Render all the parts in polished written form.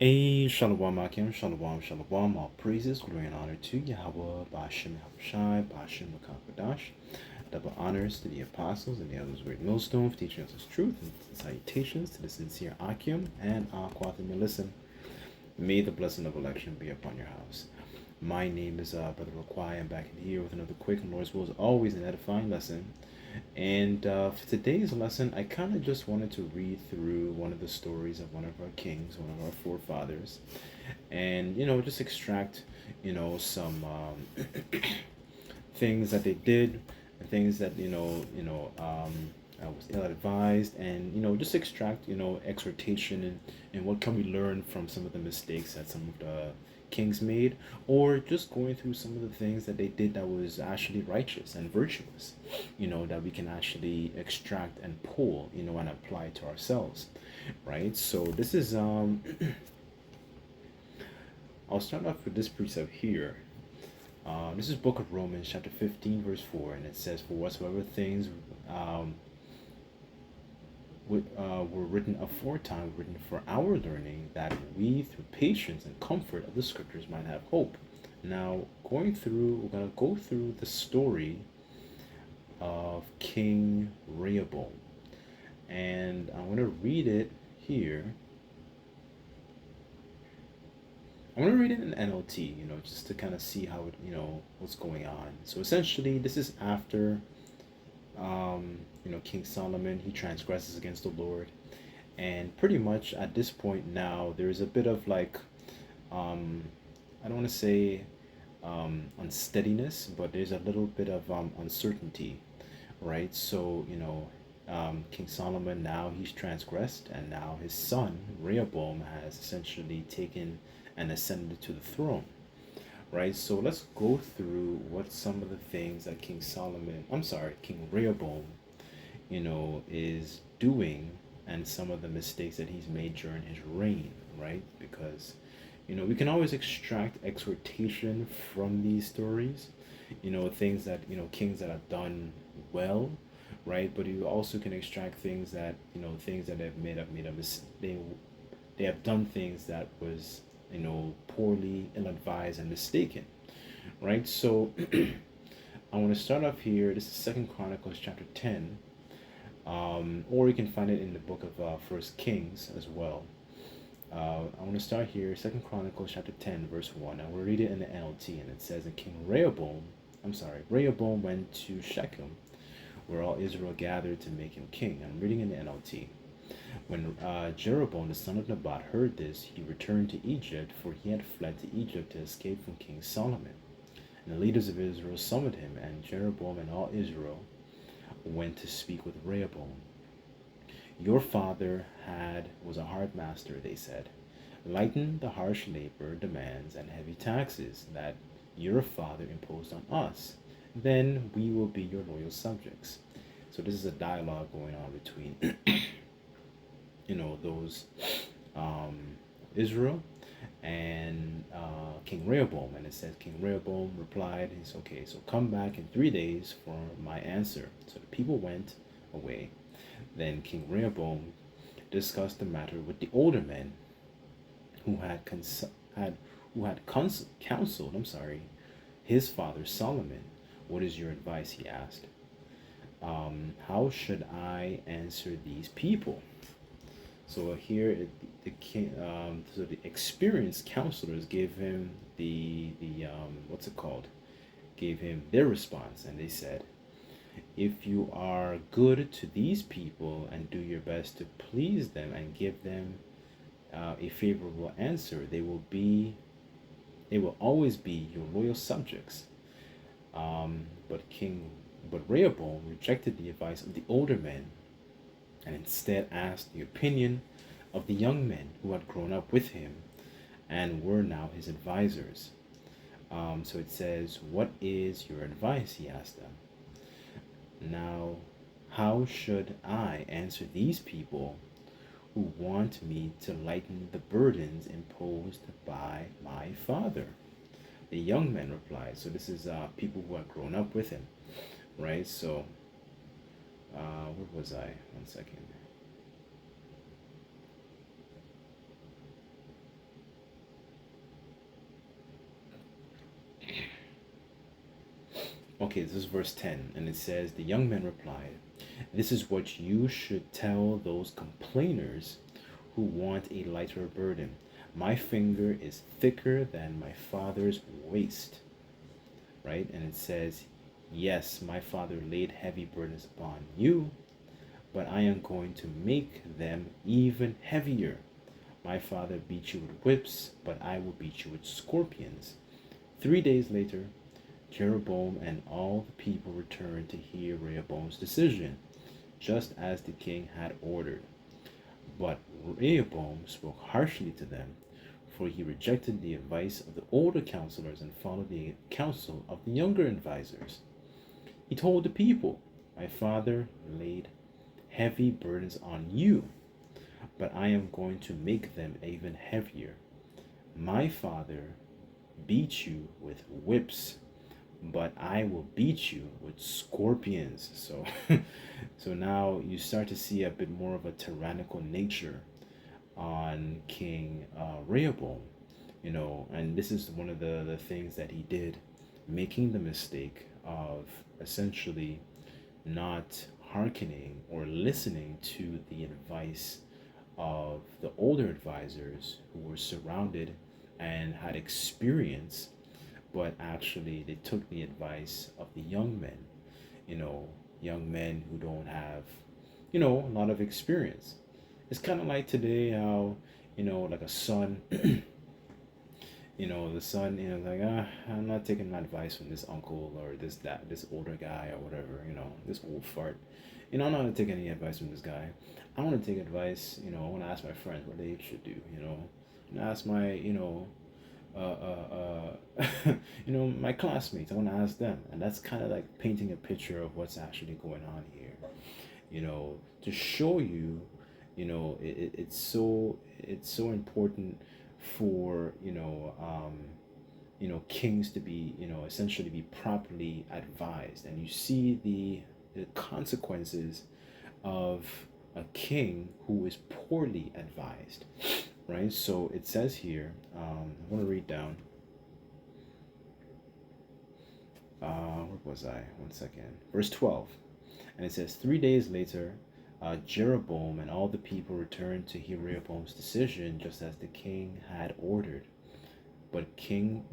A Shalom Akim, Shalom, Shalom, all praises, glory and honor to Yahweh, Bashim Habushai, Bashim Makakadash. Double honors to the apostles and the others great millstone for teaching us his truth, and salutations to the sincere Akim and Aquath and listen. May the blessing of election be upon your house. My name is Brother Raquai. I'm back in here with another quick and Lord's will is always an edifying lesson. And for today's lesson, I kind of just wanted to read through one of the stories of one of our kings, one of our forefathers, and just extract some things that they did, and things that I was ill-advised, and just extract exhortation and what can we learn from some of the mistakes that some of the kings made, or just going through some of the things that they did that was actually righteous and virtuous, that we can actually extract and pull, and apply to ourselves, right? So this is I'll start off with this precept here. This is Book of Romans, chapter 15, verse 4, and it says, "For whatsoever things were written aforetime, written for our learning, that we, through patience and comfort of the Scriptures, might have hope." Now, we're going to go through the story of King Rehoboam, and I'm going to read it here. I'm going to read it in NLT, just to kind of see how it, what's going on. So essentially, this is after, King Solomon, he transgresses against the Lord. And pretty much at this point now, there's a bit of like, I don't want to say unsteadiness, but there's a little bit of uncertainty, right? So, King Solomon, now he's transgressed, and now his son, Rehoboam, has essentially taken and ascended to the throne, right? So let's go through what some of the things that King Rehoboam, is doing, and some of the mistakes that he's made during his reign, right? Because, we can always extract exhortation from these stories, things that, kings that have done well, right? But you also can extract things that, things that have made a mistake. They have done things that was, poorly ill-advised and mistaken, right? So I want to start off here. This is Second Chronicles chapter 10, or you can find it in the book of First Kings as well. I want to start here, Second Chronicles chapter 10, verse 1. I will read it in the NLT, and it says, "And Rehoboam went to Shechem, where all Israel gathered to make him king." I'm reading in the NLT. "When Jeroboam the son of Nebat heard this, he returned to Egypt, for he had fled to Egypt to escape from King Solomon. And the leaders of Israel summoned him, and Jeroboam and all Israel went to speak with Rehoboam. 'Your father was a hard master,' they said. 'Lighten the harsh labor demands and heavy taxes that your father imposed on us. Then we will be your loyal subjects.'" So this is a dialogue going on between those Israel and King Rehoboam. And it says, King Rehoboam replied, he's okay, so come back in 3 days for my answer. So the people went away. Then King Rehoboam discussed the matter with the older men who had counseled, his father Solomon. "What is your advice?" he asked. "How should I answer these people?" So here, the king, so the experienced counselors gave him the what's it called? Gave him their response, and they said, "If you are good to these people and do your best to please them and give them a favorable answer, they will always be your loyal subjects." But Rehoboam rejected the advice of the older men and instead asked the opinion of the young men who had grown up with him and were now his advisors. So it says, "What is your advice?" he asked them. "Now, how should I answer these people who want me to lighten the burdens imposed by my father?" The young men replied. So this is people who had grown up with him, right? So where was I? One second. Okay, this is verse 10, and it says, "The young men replied, 'This is what you should tell those complainers who want a lighter burden. My finger is thicker than my father's waist,'" right? And it says, "Yes, my father laid heavy burdens upon you, but I am going to make them even heavier. My father beat you with whips, but I will beat you with scorpions." 3 days later, Jeroboam and all the people returned to hear Rehoboam's decision, just as the king had ordered. But Rehoboam spoke harshly to them, for he rejected the advice of the older counselors and followed the counsel of the younger advisers. He told the people, "My father laid heavy burdens on you, but I am going to make them even heavier. My father beat you with whips, but I will beat you with scorpions." So, so now you start to see a bit more of a tyrannical nature on King Rehoboam, and this is one of the things that he did, making the mistake of essentially not hearkening or listening to the advice of the older advisors who were surrounded and had experience, but actually they took the advice of the young men, you know, young men who don't have, a lot of experience. It's kind of like today how, like a son, the son, like, I'm not taking my advice from this uncle or this older guy or whatever, this old fart. I'm not going to take any advice from this guy. I want to take advice, I want to ask my friends what they should do, and ask my, my classmates. I want to ask them. And that's kind of like painting a picture of what's actually going on here, to show you, it's so important for kings to be essentially be properly advised, and you see the consequences of a king who is poorly advised, right? So it says here, I want to read down, where was I? One second. Verse 12. And it says, 3 days later, Jeroboam and all the people returned to hear Rehoboam's decision, just as the king had ordered. But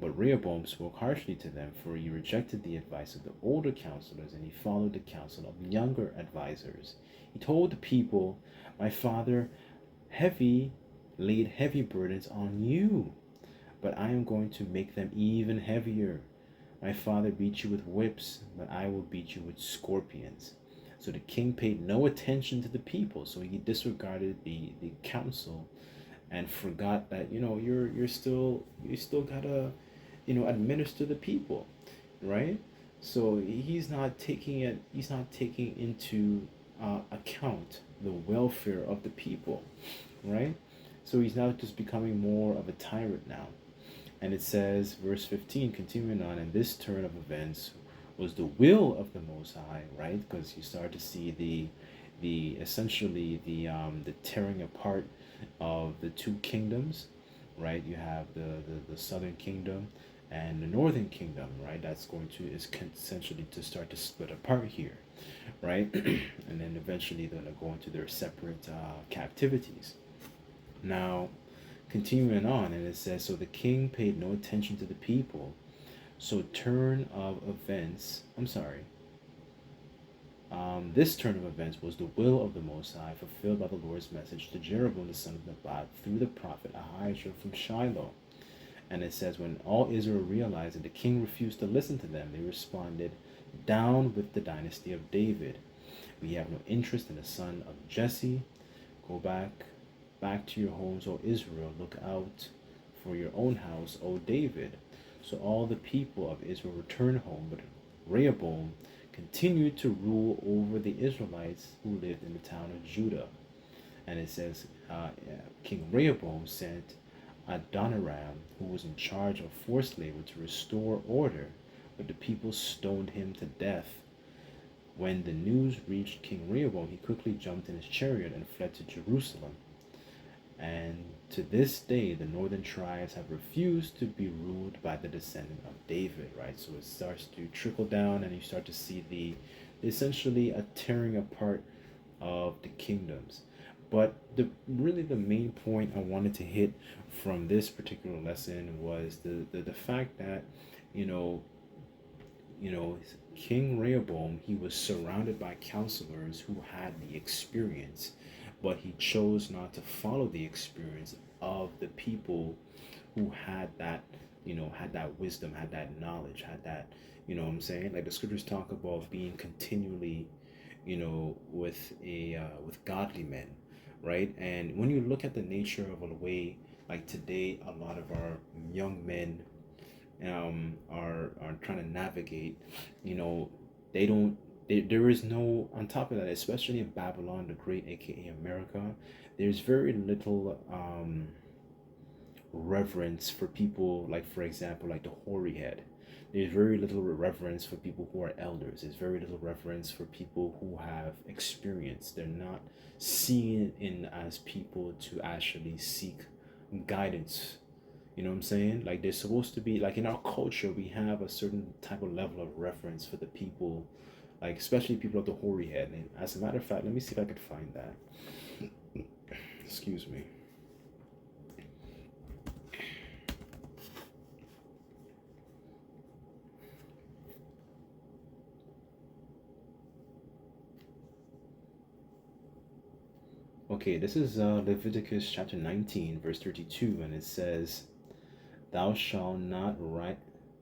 Rehoboam spoke harshly to them, for he rejected the advice of the older counselors, and he followed the counsel of the younger advisers. He told the people, "My father laid heavy burdens on you, but I am going to make them even heavier. My father beat you with whips, but I will beat you with scorpions." So the king paid no attention to the people, so he disregarded the counsel and forgot that you still gotta administer the people, right? So he's not taking into account the welfare of the people, right? So he's now just becoming more of a tyrant now. And it says, verse 15, continuing on, "And this turn of events was the will of the Most High," right? Because you start to see the essentially the tearing apart of the two kingdoms, right? You have the southern kingdom and the northern kingdom, right? That's going to is essentially to start to split apart here, right? And then eventually they're going to go into their separate captivities. Now, continuing on, and it says, "So the king paid no attention to the people. So turn of events, I'm sorry, this turn of events was the will of the Most High, fulfilled by the Lord's message to Jeroboam the son of Nebat through the prophet Ahijah from Shiloh." And it says, when all Israel realized that the king refused to listen to them, they responded, "Down with the dynasty of David. We have no interest in the son of Jesse. Go back to your homes, O Israel. Look out for your own house, O David." So all the people of Israel returned home, but Rehoboam continued to rule over the Israelites who lived in the town of Judah. And it says, King Rehoboam sent Adoniram, who was in charge of forced labor, to restore order, but the people stoned him to death. When the news reached King Rehoboam, he quickly jumped in his chariot and fled to Jerusalem. And to this day, the northern tribes have refused to be ruled by the descendant of David, right? So it starts to trickle down, and you start to see the essentially a tearing apart of the kingdoms. But the main point I wanted to hit from this particular lesson was the fact that, you know, you know, King Rehoboam, he was surrounded by counselors who had the experience, but he chose not to follow the experience of the people who had that, had that wisdom, had that knowledge, had that, what I'm saying? Like the scriptures talk about being continually, with godly men, right? And when you look at the nature of a way, like today, a lot of our young men are trying to navigate, you know, they don't. There is no, on top of that, especially in Babylon the Great, aka America, there's very little reverence for people, like for example, like the hoary head. There's very little reverence for people who are elders. There's very little reverence for people who have experience. They're not seen in as people to actually seek guidance. You know what I'm saying? Like there's supposed to be, like in our culture, we have a certain type of level of reference for the people, like especially people of the hoary head. And as a matter of fact, let me see if I could find that. Excuse me. Okay, this is Leviticus chapter 19, verse 32, and it says, "Thou shalt not ri-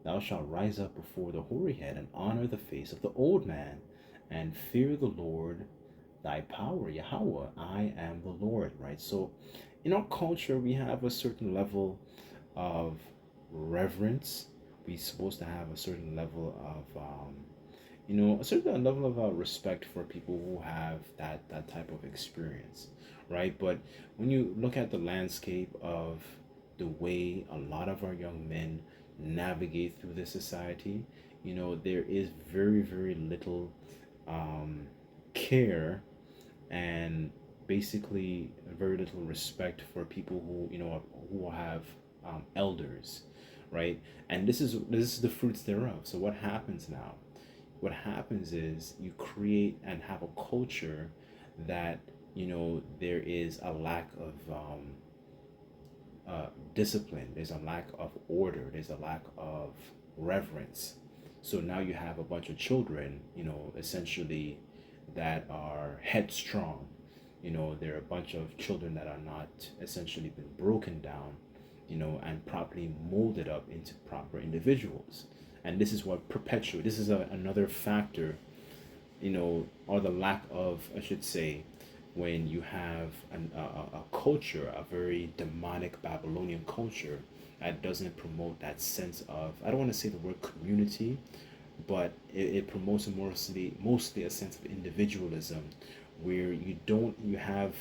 Thou shalt rise up before the hoary head and honor the face of the old man, and fear the Lord thy power, Yahweh. I am the Lord." Right. So, in our culture, we have a certain level of reverence. We're supposed to have a certain level of a certain level of respect for people who have that type of experience, right? But when you look at the landscape of the way a lot of our young men navigate through this society, there is very very little um, care, and basically very little respect for people who have elders, right? And this is the fruits thereof. So what happens now? What happens is you create and have a culture that there is a lack of discipline, there's a lack of order, there's a lack of reverence. So now you have a bunch of children, essentially, that are headstrong. There are a bunch of children that are not essentially been broken down, and properly molded up into proper individuals. And this is what perpetuates, this is another factor, or the lack of, I should say, when you have a culture, a very demonic Babylonian culture that doesn't promote that sense of, I don't want to say the word community, but it promotes mostly a sense of individualism, where you don't have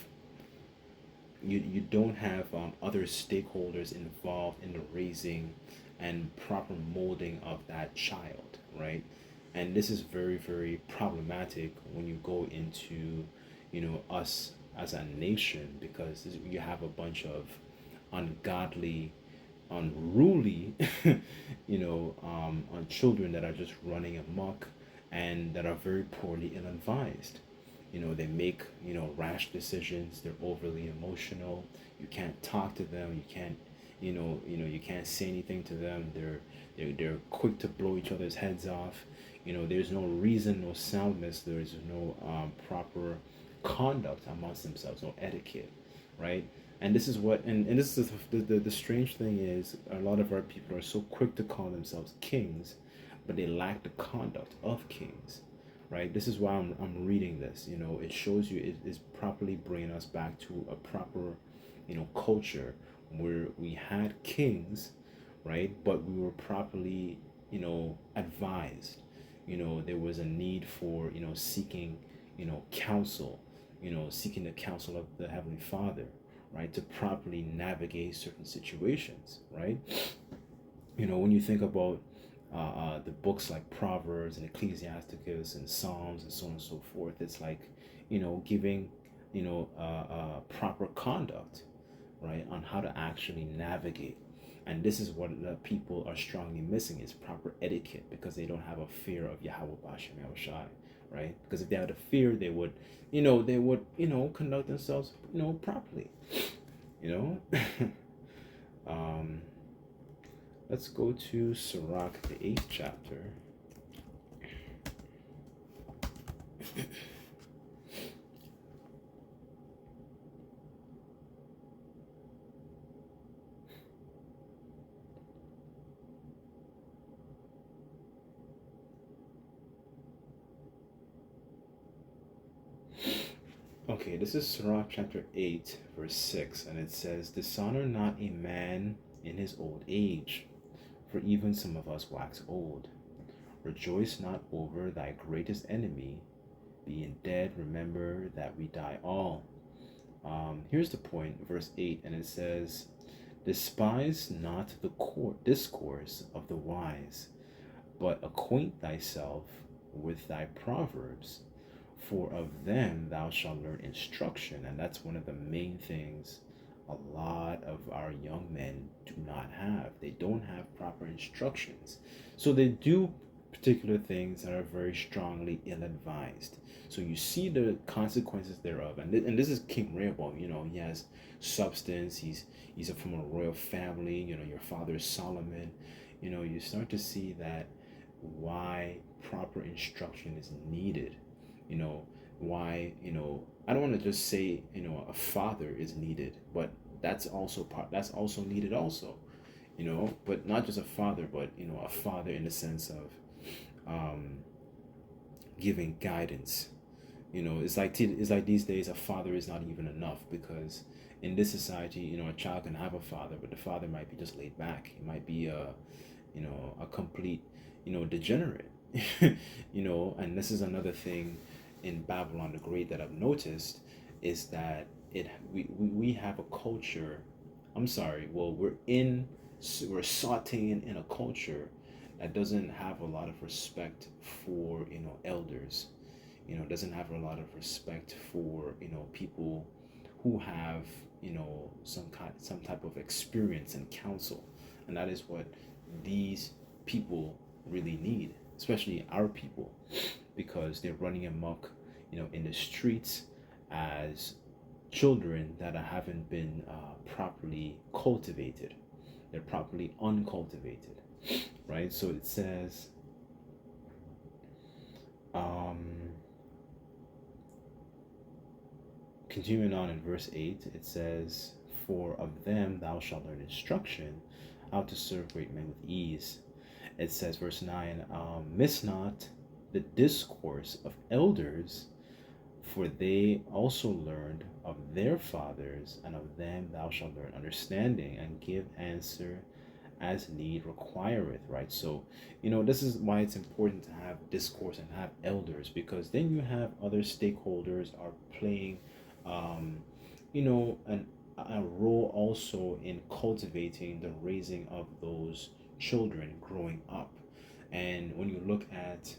other stakeholders involved in the raising and proper molding of that child, right? And this is very very problematic when you go into us as a nation, because you have a bunch of ungodly, unruly on children that are just running amok, and that are very poorly ill-advised. They make rash decisions. They're overly emotional. You can't talk to them. You can't say anything to them. They're quick to blow each other's heads off. There's no reason, no soundness. There's no proper conduct amongst themselves, no etiquette, right? And this is what, and this is the strange thing is, a lot of our people are so quick to call themselves kings, but they lack the conduct of kings, right? This is why I'm reading this. It shows you, it is properly bringing us back to a proper culture where we had kings, right? But we were properly advised. There was a need for seeking counsel, seeking the counsel of the Heavenly Father, right, to properly navigate certain situations, right? When you think about the books like Proverbs and Ecclesiasticus and Psalms and so on and so forth, it's like, giving, proper conduct, right, on how to actually navigate. And this is what the people are strongly missing, is proper etiquette, because they don't have a fear of Yahweh Bashem Yahushai, right? Because if they had a fear, they would conduct themselves, properly, you know. um, let's go to Sirach, the 8th chapter. Okay, this is Sirach chapter 8, verse 6, and it says, "Dishonor not a man in his old age, for even some of us wax old. Rejoice not over thy greatest enemy. Being dead, remember that we die all." Here's the point, verse 8, and it says, "Despise not the discourse of the wise, but acquaint thyself with thy proverbs, for of them thou shalt learn instruction." And that's one of the main things a lot of our young men do not have. They don't have proper instructions. So they do particular things that are very strongly ill-advised. So you see the consequences thereof. And this is King Rehoboam. He has substance. He's from a royal family. Your father is Solomon. You start to see that why proper instruction is needed. Why, I don't want to just say, a father is needed, but that's also needed also, but not just a father, but, a father in the sense of giving guidance. It's like these days a father is not even enough, because in this society, a child can have a father, but the father might be just laid back. He might be a complete, degenerate. And this is another thing in Babylon the Great that I've noticed, is that we have a culture. I'm sorry. Well, we're sauteing in a culture that doesn't have a lot of respect for elders. Doesn't have a lot of respect for people who have some type of experience and counsel, and that is what these people really need, especially our people, because they're running amok, in the streets as children that haven't been properly cultivated. They're properly uncultivated, right? So it says, continuing on in verse 8, it says, "For of them thou shalt learn instruction, how to serve great men with ease." It says, verse 9, "Miss not the discourse of elders, for they also learned of their fathers, and of them thou shalt learn understanding, and give answer as need requireth." Right? So, this is why it's important to have discourse and have elders, because then you have other stakeholders are playing, a role also in cultivating the raising of those children growing up. And when you look at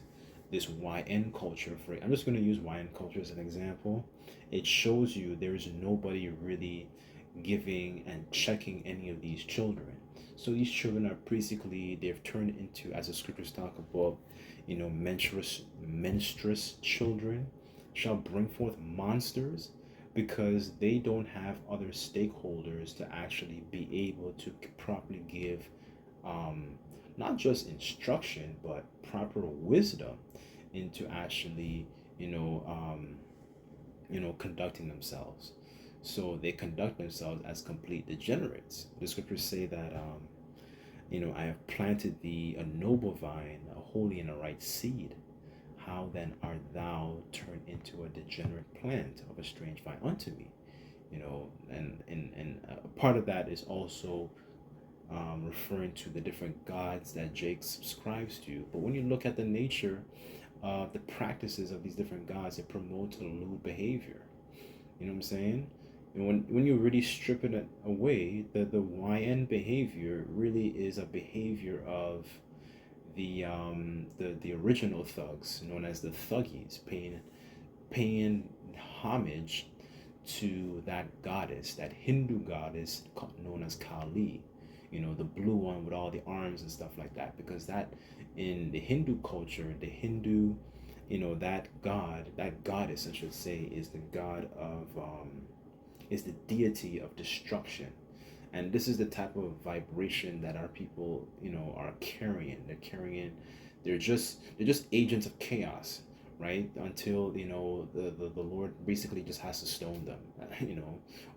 this YN culture, I'm just going to use YN culture as an example, it shows you there's nobody really giving and checking any of these children. So these children are basically, they've turned into, as the scriptures talk about, menstruous children shall bring forth monsters, because they don't have other stakeholders to actually be able to properly give not just instruction, but proper wisdom into actually conducting themselves. So they conduct themselves as complete degenerates. The scriptures say that I have planted thee a noble vine, a holy and a right seed. How then art thou turned into a degenerate plant of a strange vine unto me? And part of that is also referring to the different gods that Jake subscribes to. But when you look at the nature of the practices of these different gods, it promotes a lewd behavior. You know what I'm saying? And when you really strip it away, the YN behavior really is a behavior of the original thugs, known as the Thuggies, paying homage to that goddess, that Hindu goddess known as Kali, the blue one with all the arms and stuff like that, because that in the Hindu culture, the Hindu, that god, that goddess, I should say, is the god of, is the deity of destruction. And this is the type of vibration that our people, are carrying. They're just agents of chaos, right? Until the Lord basically just has to stone them,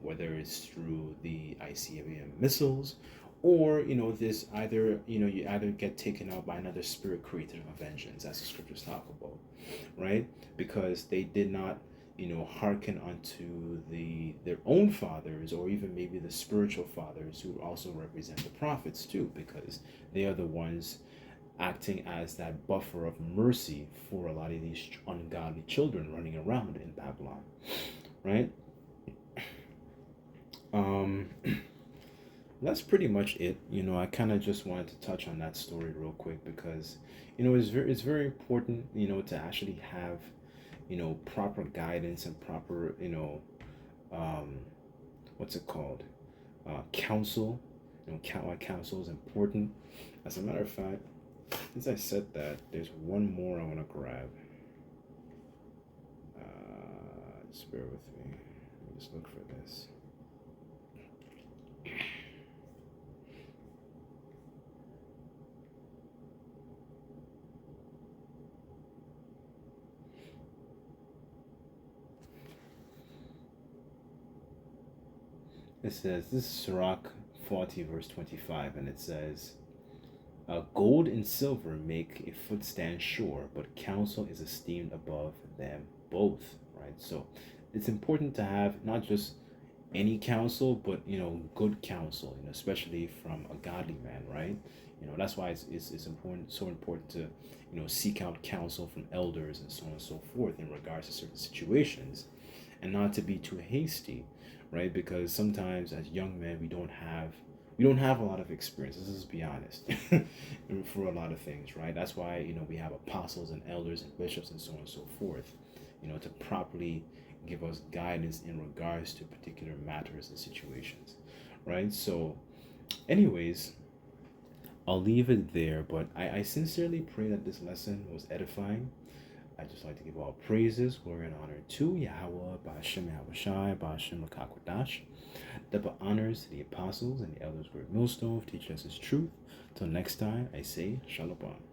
whether it's through the ICBM missiles, or this either you either get taken out by another spirit created of vengeance, as the scriptures talk about, right? Because they did not hearken unto their own fathers, or even maybe the spiritual fathers, who also represent the prophets too, because they are the ones acting as that buffer of mercy for a lot of these ungodly children running around in Babylon, right? um that's pretty much it. I kind of just wanted to touch on that story real quick, because it's very important, to actually have proper guidance and proper um what's it called, counsel. Counsel is important. As a matter of fact, since I said that, there's one more I want to grab. Just bear with me. Let me just look for this. It says, this is Sirach 40, verse 25, and it says, gold and silver make a footstand sure, but counsel is esteemed above them both, right? So it's important to have not just any counsel, but good counsel, especially from a godly man, right? That's why it's important, so important to seek out counsel from elders and so on and so forth in regards to certain situations, and not to be too hasty, right? Because sometimes as young men we don't have a lot of experience. Let's just be honest. For a lot of things, right? That's why we have apostles and elders and bishops and so on and so forth, to properly give us guidance in regards to particular matters and situations, right? So, anyways, I'll leave it there. But I sincerely pray that this lesson was edifying. I just like to give all praises, glory, and honor to Yahweh, Ba'ashem Yahushai, Ba'ashem Lakakwadash, double honors to the apostles and the elders, great millstone, teach us his truth. Till next time, I say Shalom.